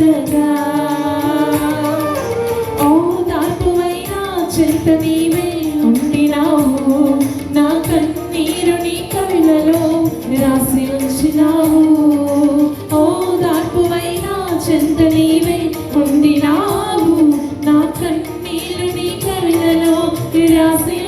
చేరగా ఓ దాటువైనా చెంత నీవే ఉండినావు నా కన్నీరు నీ కళ్ళలో రాసి ఉంచినావు ఓ దాటువైనా చెంత నీవే ఉండినావు నా కన్నీరు నీ కళ్ళలో రాసి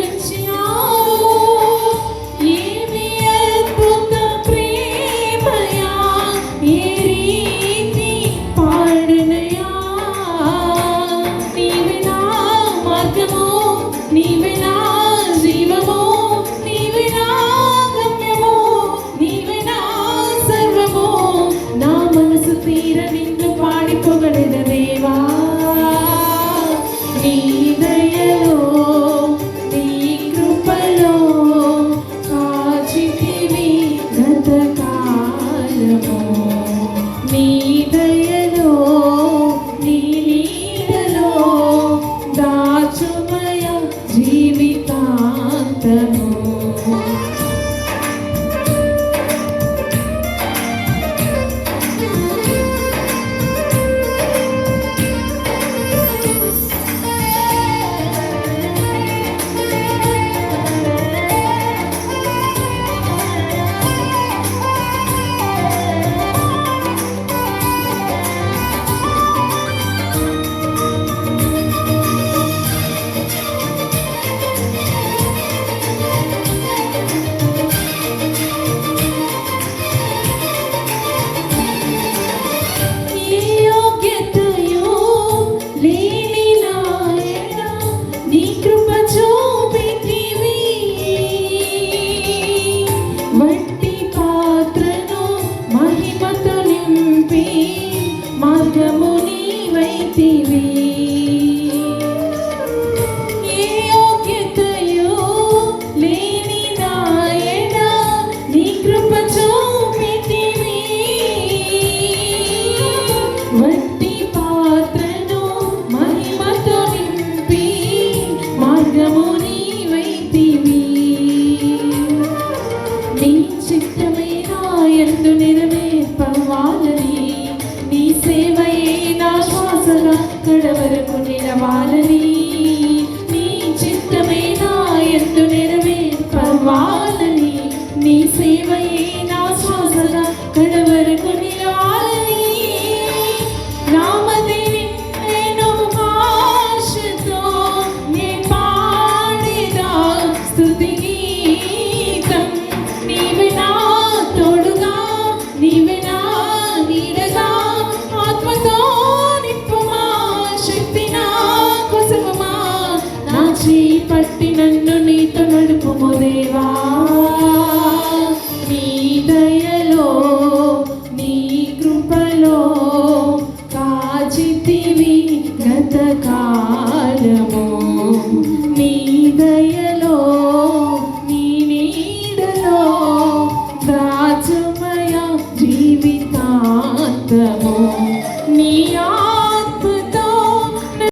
తీర నిన్ను పాడి పొగడెద దేవా నీ దయలో నీ కృపలో కాచితివి గతకాలము నీ దయలో నీ నీడలో దాచుమయ జీవితాంతము మార్గము నీవైతివి ఏ యోగ్యతయో లేని నాయన నీ కృప చూపితివి వట్టి పాత్రను మహిమతో నింపి మార్గము నీవైతివి నీ చిత్తమే నా యందు నెరవేర్పవాలని నీ సేవయే నా శ్వాసగా కడవరకు నిలవాలని నీ చిత్తమే నా యందు నెరవేర్పవాలని నీ సేవయే